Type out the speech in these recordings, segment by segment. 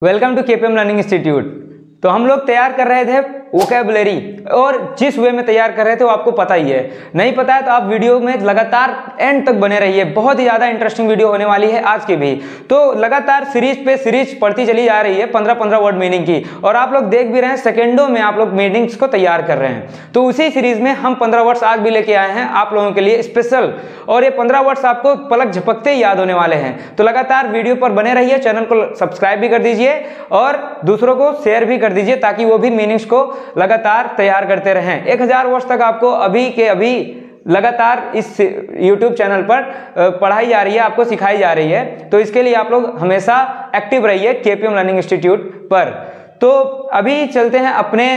Welcome to KPM learning institute. तो हम लोग तैयार कर रहे थे वोकैबुलरी, और जिस वे में तैयार कर रहे थे वो आपको पता ही है। नहीं पता है तो आप वीडियो में लगातार एंड तक बने रहिए, बहुत ही ज़्यादा इंटरेस्टिंग वीडियो होने वाली है आज की भी। तो लगातार सीरीज पे सीरीज पढ़ती चली जा रही है 15-15 वर्ड मीनिंग की, और आप लोग देख भी रहे हैं सेकेंडों में आप लोग मीनिंग्स को तैयार कर रहे हैं। तो उसी सीरीज में हम 15 वर्ड्स आज भी लेके आए हैं आप लोगों के लिए स्पेशल, और ये 15 वर्ड्स आपको पलक झपकते ही याद होने वाले हैं। तो लगातार वीडियो पर बने रहिए, चैनल को सब्सक्राइब भी कर दीजिए और दूसरों को शेयर भी कर दीजिए ताकि वो भी मीनिंग्स को लगातार तैयार करते रहें। 1000 वर्ष तक आपको अभी के अभी लगातार इस YouTube चैनल पर पढ़ाई जा रही है, आपको सिखाई जा रही है। तो इसके लिए आप लोग हमेशा एक्टिव रहिए केपीएम लर्निंग इंस्टीट्यूट पर। तो अभी चलते हैं अपने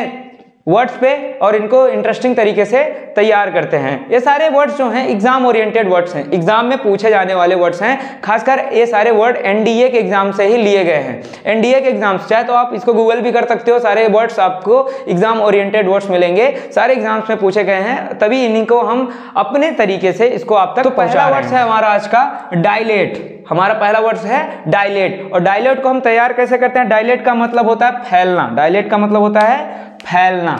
वर्ड्स पे और इनको इंटरेस्टिंग तरीके से तैयार करते हैं। ये सारे वर्ड्स जो हैं एग्जाम ओरिएंटेड वर्ड्स हैं, एग्जाम में पूछे जाने वाले वर्ड्स हैं। खासकर ये सारे वर्ड एनडीए के एग्जाम से ही लिए गए हैं। एनडीए के एग्जाम से चाहे तो आप इसको गूगल भी कर सकते हो, सारे वर्ड्स आपको एग्जाम ओरिएंटेड वर्ड्स मिलेंगे, सारे एग्जाम्स में पूछे गए हैं, तभी इन्हीं को हम अपने तरीके से इसको आप तक पहुंचा रहे हैं। वर्ड्स है हमारा आज का डायलेट। हमारा पहला वर्ड्स है डायलेट, और डायलेट को हम तैयार कैसे करते हैं? डायलेट का मतलब होता है फैलना। डायलेट का मतलब होता है फैलना,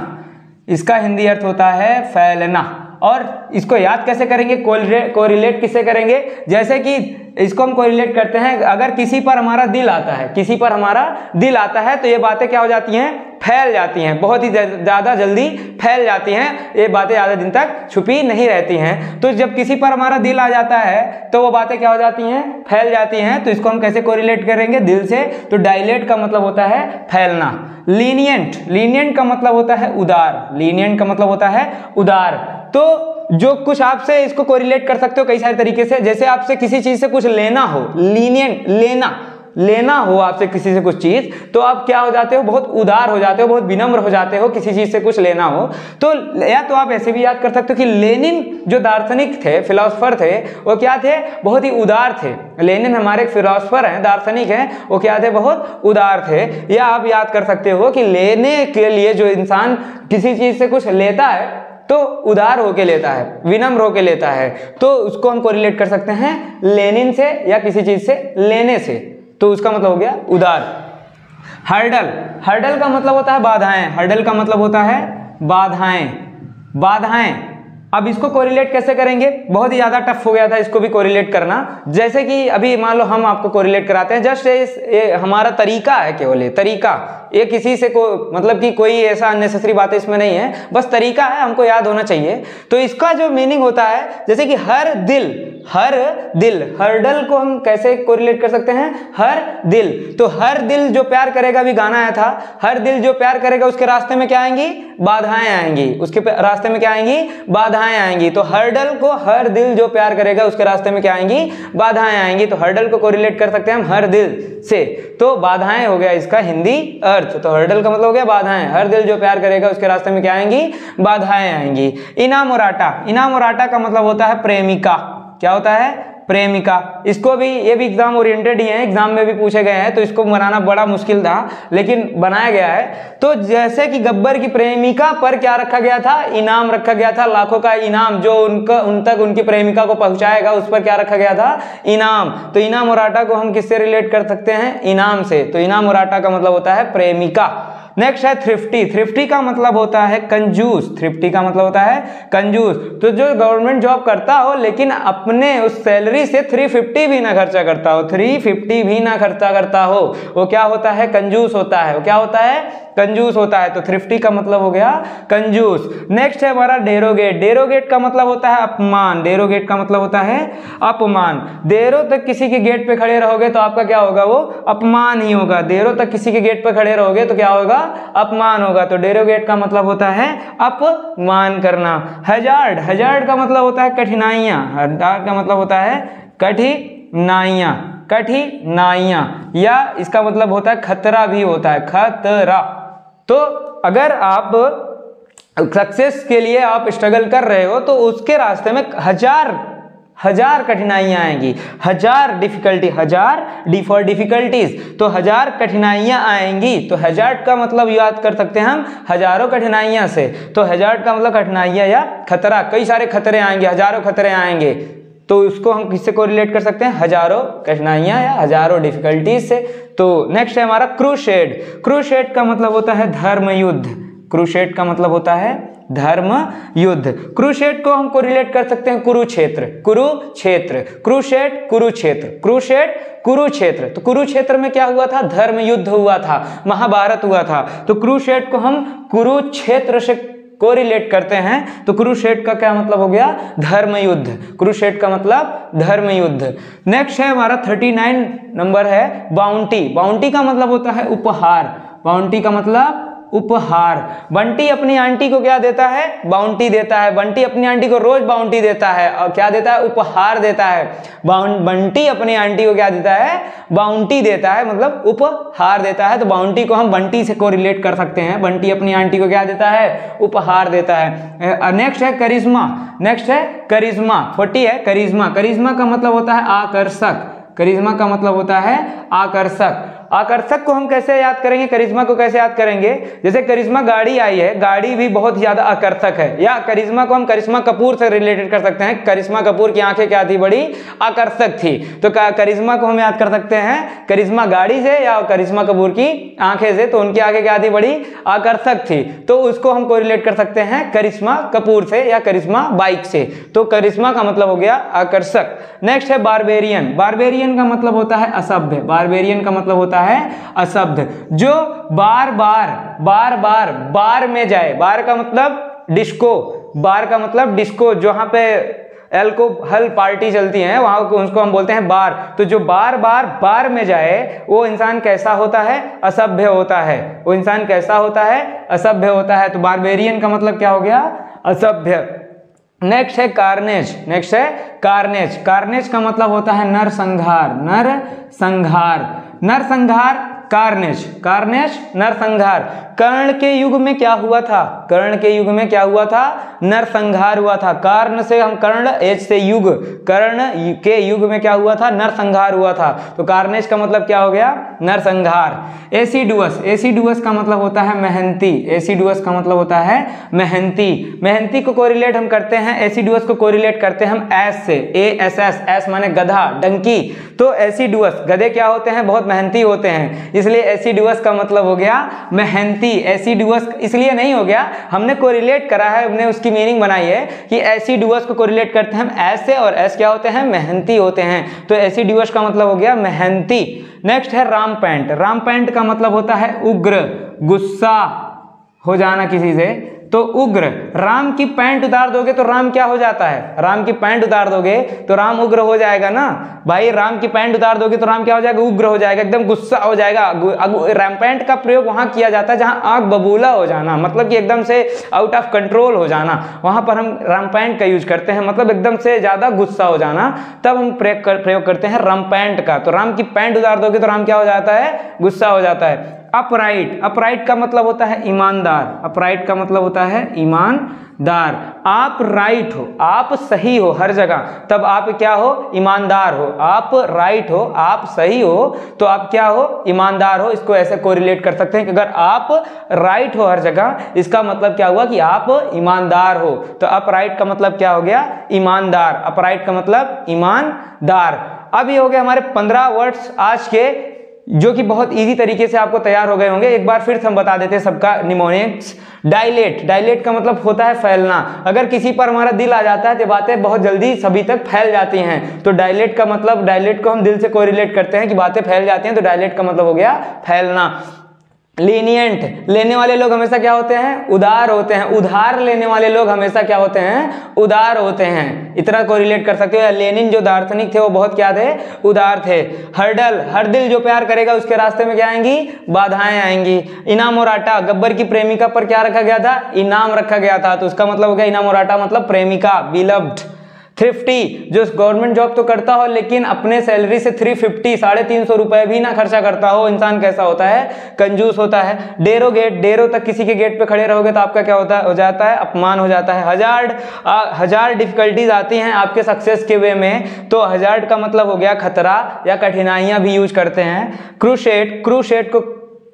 इसका हिंदी अर्थ होता है फैलना। और इसको याद कैसे करेंगे? कोरिलेट किससे करेंगे? जैसे कि इसको हम कोरिलेट करते हैं, अगर किसी पर हमारा दिल आता है, किसी पर हमारा दिल आता है तो ये बातें क्या हो जाती हैं? फैल जाती हैं, बहुत ही ज़्यादा जल्दी फैल जाती हैं। ये बातें ज़्यादा दिन तक छुपी नहीं रहती हैं। तो जब किसी पर हमारा दिल आ जाता है तो वो बातें क्या हो जाती हैं? फैल जाती हैं। तो इसको हम कैसे कोरिलेट करेंगे? दिल से। तो डायलेट का मतलब होता है फैलना। लीनियंट, लीनियंट का मतलब होता है उदार। लीनियंट का मतलब होता है उदार। तो जो कुछ आपसे इसको कोरिलेट कर सकते हो कई सारे तरीके से। जैसे आपसे किसी चीज से कुछ लेना हो, लीनियंट लेना हो आपसे किसी से कुछ चीज, तो आप क्या हो जाते हो? बहुत उदार हो जाते हो, बहुत विनम्र हो जाते हो किसी चीज से कुछ लेना हो तो। या तो आप ऐसे भी याद कर सकते हो कि लेनिन जो दार्शनिक थे, फिलोसफर थे, वो क्या थे? बहुत ही उदार थे। लेनिन हमारे फिलोसफर हैं, दार्शनिक हैं, वो क्या थे? बहुत उदार थे। या आप याद कर सकते हो कि लेने के लिए जो इंसान किसी चीज से कुछ लेता है तो उदार होके लेता है, विनम्र होके लेता है। तो उसको हम कोरिलेट कर सकते हैं लेनिन से या किसी चीज से लेने से, तो उसका मतलब हो गया उदार। हर्डल, हर्डल का मतलब होता है बाधाएं। हर्डल का मतलब होता है बाधाएं, बाधाएं। अब इसको कोरिलेट कैसे करेंगे? बहुत ही ज़्यादा टफ हो गया था इसको भी कोरिलेट करना। जैसे कि अभी मान लो हम आपको कोरिलेट कराते हैं, जस्ट ये हमारा तरीका है, केवल ये तरीका, ये किसी से मतलब कि कोई ऐसा अननेसेसरी बात इसमें नहीं है, बस तरीका है, हमको याद होना चाहिए। तो इसका जो मीनिंग होता है, जैसे कि हर दिल, हर दिल, हर्डल को हम कैसे कोरिलेट कर सकते हैं? हर दिल। तो हर दिल जो प्यार करेगा, भी गाना आया था, हर दिल जो प्यार करेगा उसके रास्ते में क्या आएंगी? बाधाएं आएंगी। उसके रास्ते में क्या आएंगी? बाधाएं आएंगी। तो हर्डल को हर दिल जो प्यार करेगा उसके रास्ते में क्या आएंगी? बाधाएं आएंगी। तो हर्डल को कोरिलेट कर सकते हैं हम हर दिल से। तो बाधाएं हो गया इसका हिंदी अर्थ। तो हर्डल का मतलब हो गया बाधाएं। हर दिल जो प्यार करेगा उसके रास्ते में क्या आएंगी? बाधाएं आएंगी। इनामोराटा, इनामोराटा का मतलब होता है प्रेमिका। क्या होता है? प्रेमिका। इसको भी, ये भी एग्जाम ओरिएंटेड ही है, एग्जाम में भी पूछे गए हैं, तो इसको बनाना बड़ा मुश्किल था लेकिन बनाया गया है। तो जैसे कि गब्बर की प्रेमिका पर क्या रखा गया था? इनाम रखा गया था, लाखों का इनाम जो उन तक उनकी प्रेमिका को पहुंचाएगा, उस पर क्या रखा गया था? इनाम। तो इनामोराटा को हम किससे रिलेट कर सकते हैं? इनाम से। तो इनामोराटा का मतलब होता है प्रेमिका। नेक्स्ट है थ्रिफ्टी। थ्रिफ्टी का मतलब होता है कंजूस। थ्रिफ्टी का मतलब होता है कंजूस। तो जो गवर्नमेंट जॉब करता हो लेकिन अपने उस सैलरी से 350 भी ना खर्चा करता हो, 350 भी ना खर्चा करता हो, वो क्या होता है? कंजूस होता है। वो क्या होता है? कंजूस होता है। तो थ्रिफ्टी का मतलब हो गया कंजूस। नेक्स्ट है हमारा डेरोगेट। डेरोगेट का मतलब होता है अपमान। डेरोगेट का मतलब होता है अपमान। देरों तक किसी के गेट पे खड़े रहोगे तो आपका क्या होगा? वो अपमान ही होगा। देरों तक किसी के गेट पे खड़े रहोगे तो क्या होगा? अपमान होगा। तो डेरोगेट का मतलब होता है अपमान करना। हजार्ड, हजार्ड का मतलब होता है कठिनाइयां। हजार्ड का मतलब होता है कठिनाइयां, कठिनाइयां, या इसका मतलब होता है खतरा भी होता है, खतरा। तो अगर आप सक्सेस के लिए आप स्ट्रगल कर रहे हो तो उसके रास्ते में हजार कठिनाइयां आएंगी, हजार डिफिकल्टी, हजार फॉर डिफिकल्टीज। तो हजार कठिनाइयां आएंगी। तो हजार का मतलब याद कर सकते हैं हम हजारों कठिनाइयां से। तो हजार का मतलब कठिनाइयां या खतरा, कई सारे खतरे आएंगे, हजारों खतरे आएंगे। तो उसको हम किससे कोरिलेट कर सकते हैं? हजारों कठिनाइयां या हजारों डिफिकल्टीज से। तो नेक्स्ट है हमारा क्रूसेड। क्रूसेड का मतलब होता है धर्म युद्ध। क्रूसेड का मतलब होता है धर्म युद्ध। क्रूसेड को हम कोरिलेट कर सकते हैं कुरुक्षेत्र, कुरुक्षेत्र, क्रूसेड कुरुक्षेत्र, क्रूसेड कुरुक्षेत्र। तो कुरुक्षेत्र में क्या हुआ था? धर्म युद्ध हुआ था, महाभारत हुआ था। तो क्रूसेड को हम कुरुक्षेत्र से कोरिलेट करते हैं। तो क्रूसेड का क्या मतलब हो गया? धर्म युद्ध। क्रूसेड का मतलब धर्म युद्ध। नेक्स्ट है हमारा 39 नंबर है बाउंटी। बाउंटी का मतलब होता है उपहार। बाउंटी का मतलब उपहार। बंटी अपनी आंटी को क्या देता है? बाउंटी देता है। बंटी अपनी आंटी को रोज बाउंटी देता है और क्या देता है? उपहार देता है। बंटी अपनी आंटी को क्या देता है? बाउंटी देता है, मतलब उपहार देता है। तो बाउंटी को हम बंटी से कोरिलेट कर सकते हैं। बंटी अपनी आंटी को क्या देता है? उपहार देता है। नेक्स्ट है करिश्मा। नेक्स्ट है करिश्मा। 40 है करिश्मा। करिश्मा का मतलब होता है आकर्षक। करिश्मा का मतलब होता है आकर्षक। आकर्षक को हम कैसे याद करेंगे? करिश्मा को कैसे याद करेंगे? जैसे करिश्मा गाड़ी आई है, गाड़ी भी बहुत ज्यादा आकर्षक है। या करिश्मा को हम करिश्मा कपूर से रिलेटेड कर सकते हैं। करिश्मा कपूर की आंखें क्या थी? बड़ी आकर्षक थी। तो करिश्मा को हम याद कर सकते हैं करिश्मा गाड़ी से या करिश्मा कपूर की आंखें से। तो उनकी आंखें क्या थी? बड़ी आकर्षक थी। तो उसको हम कोरिलेट कर सकते हैं करिश्मा कपूर से या करिश्मा बाइक से। तो करिश्मा का मतलब हो गया आकर्षक। नेक्स्ट है बारबेरियन। बारबेरियन का मतलब होता है असभ्य। बारबेरियन का मतलब होता है असभ्य, जो बार बार बार में जाए। बार का मतलब डिस्को। बार का मतलब डिस्को, जहां पे अल्कोहल पार्टी चलती है वहां को उसको हम बोलते हैं बार। तो जो बार बार में जाए वो इंसान कैसा होता है? असभ्य होता है। वो इंसान कैसा होता है? असभ्य होता है। तो बारबेरियन का मतलब क्या हो गया? असभ्य। नेक्स्ट है कार्नेज। नेक्स्ट है कार्नेज। कार्नेज का मतलब होता है नरसंहार। नरसंहार, नरसंहार, कार्नेज। कार्नेज, नरसंहार। कर्ण के युग में क्या हुआ था? कर्ण के युग में क्या हुआ था? नरसंहार हुआ था। कर्ण से हम कर्ण, एज से युग, कर्ण के युग में क्या हुआ था? नरसंहार हुआ था। तो कार्नेज का मतलब क्या हो गया? नरसंहार। एसिडुअस। एसिडुअस का मतलब होता है मेहनती। एसिडुअस का मतलब होता है मेहनती। मेहनती को कोरिलेट हम करते हैं, एसिडुअस को कोरिलेट करते हैं हम एस से। ASS, एस माने गधा, डंकी। तो एसिडुअस, गधे क्या होते हैं? बहुत मेहनती होते हैं, इसलिए एसिडुअस का मतलब हो गया मेहनती। एसिडुअस इसलिए नहीं हो गया, हमने कोरिलेट करा है, हमने उसकी मीनिंग बनाई है कि एसिडुअस को कोरिलेट करते हैं हम एस से, और एस क्या होते हैं? मेहनती होते हैं। तो एसिडुअस का मतलब हो गया मेहनती। नेक्स्ट है रामपेंट। रामपेंट का मतलब होता है उग्र, गुस्सा हो जाना किसी से। तो उग्र। राम की पैंट उतार दोगे तो राम क्या हो जाता है? राम की पैंट उतार दोगे तो राम उग्र हो जाएगा ना भाई। राम की पैंट उतार दोगे तो राम क्या हो जाएगा? उग्र हो जाएगा, एकदम गुस्सा हो जाएगा। रामपेंट का प्रयोग वहां किया जाता है जहां आग बबूला हो जाना, मतलब कि एकदम से आउट ऑफ कंट्रोल हो जाना, वहां पर हम रामपेंट का यूज करते हैं, मतलब एकदम से ज्यादा गुस्सा हो जाना, तब हम प्रयोग करते हैं रामपेंट का। तो राम की पैंट उतार दोगे तो राम क्या हो जाता है? गुस्सा हो जाता है। अपराइट। अपराइट का मतलब होता है ईमानदार। अपराइट का मतलब होता है ईमानदार। आप राइट हो, आप सही हो हर जगह, तब आप क्या हो? ईमानदार हो। आप राइट हो, आप सही हो, तो आप क्या हो? ईमानदार हो। इसको ऐसे कोरिलेट कर सकते हैं कि अगर आप राइट हो हर जगह, इसका मतलब क्या हुआ? कि आप ईमानदार हो। तो अपराइट का मतलब क्या हो गया? ईमानदार। अपराइट का मतलब ईमानदार। अब ये हो गए हमारे 15 वर्ड्स आज के, जो कि बहुत इजी तरीके से आपको तैयार हो गए होंगे। एक बार फिर से हम बता देते हैं सबका निमोनिक्स। डायलेट। डायलेट का मतलब होता है फैलना। अगर किसी पर हमारा दिल आ जाता है तो बातें बहुत जल्दी सभी तक फैल जाती हैं। तो डायलेट का मतलब, डायलेट को हम दिल से कोरिलेट करते हैं कि बातें फैल जाती हैं, तो डायलेट का मतलब हो गया फैलना। लीनियंट। लेने वाले लोग हमेशा क्या होते हैं? उदार होते हैं। उधार लेने वाले लोग हमेशा क्या होते हैं? उदार होते हैं। इतना कोरिलेट कर सकते हो। लेनिन जो दार्शनिक थे वो बहुत क्या थे? उदार थे। हर्डल। हर दिल जो प्यार करेगा उसके रास्ते में क्या आएंगी? बाधाएं आएंगी। इनामोराटा। गब्बर की प्रेमिका पर क्या रखा गया था? इनाम रखा गया था, तो उसका मतलब हो गया इनामोराटा मतलब प्रेमिका, बिलव्ड। थ्रिफ्टी। जो गवर्नमेंट जॉब तो करता हो लेकिन अपने सैलरी से 350 350 रुपए भी ना खर्चा करता हो, इंसान कैसा होता है? कंजूस होता है। डेरोगेट। डेरो तक किसी के गेट पे खड़े रहोगे तो आपका क्या होता है? हो जाता है अपमान हो जाता है। हजार डिफिकल्टीज आती हैं आपके सक्सेस के वे में, तो हजार्ड का मतलब हो गया खतरा या कठिनाइयां भी यूज करते हैं। क्रूसेट। क्रूसेट को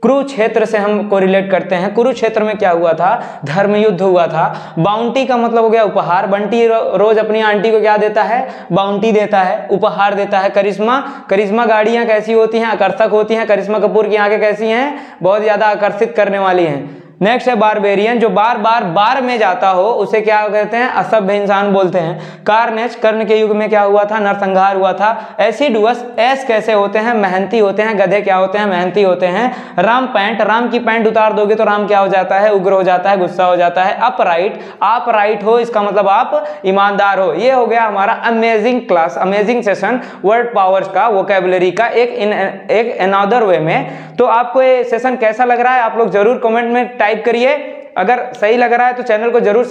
कुरुक्षेत्र से हम कोरिलेट करते हैं। कुरुक्षेत्र में क्या हुआ था? धर्म युद्ध हुआ था। बाउंटी का मतलब हो गया उपहार। बंटी रोज अपनी आंटी को क्या देता है? बाउंटी देता है, उपहार देता है। करिश्मा, करिश्मा गाड़ियां कैसी होती हैं? आकर्षक होती हैं। करिश्मा कपूर की आंखें कैसी हैं? बहुत ज्यादा आकर्षित करने वाली हैं। नेक्स्ट है बारबेरियन, जो बार बार बार में जाता हो उसे क्या कहते हैं? असभ्य इंसान बोलते हैं। कार्नेज, कर्ण के युग में क्या हुआ था? नरसंहार हुआ था। एसिडुअस, एस कैसे होते हैं? मेहनती होते हैं। गधे क्या होते हैं? मेहनती होते हैं। राम पैंट, राम की पैंट उतार दोगे तो राम क्या हो जाता है? उग्र हो जाता है, गुस्सा हो जाता है। अपराइट, आप राइट हो इसका मतलब आप ईमानदार हो। ये हो गया हमारा amazing class, amazing session word powers का, वोकैबुलरी का एक अनदर वे में। तो आपको ये सेशन कैसा लग रहा है आप लोग जरूर कमेंट में टाइप करिए। अगर सही लग रहा है तो चैनल को जरूर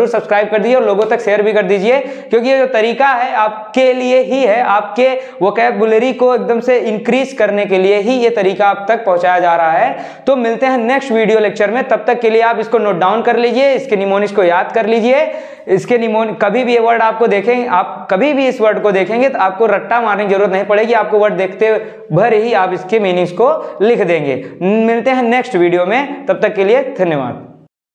सब्सक्राइब कर दीजिए और लोगों तक शेयर भी कर दीजिए, क्योंकि ये जो तरीका है आपके लिए ही है, आपके वोकैबुलरी को एकदम से इंक्रीज करने के लिए ही ये तरीका आप तक पहुंचाया जा रहा है। तो मिलते हैं नेक्स्ट वीडियो लेक्चर में, तब तक के लिए आप इसको नोट डाउन कर लीजिए, इसके निमोनिक्स को याद कर लीजिए। इसके कभी भी ये वर्ड आपको देखेंगे, आप कभी भी इस वर्ड को देखेंगे तो आपको रट्टा मारने की जरूरत नहीं पड़ेगी, आपको वर्ड देखते भर ही आप इसके मीनिंग्स को लिख देंगे। मिलते हैं नेक्स्ट वीडियो में, तब तक के लिए धन्यवाद।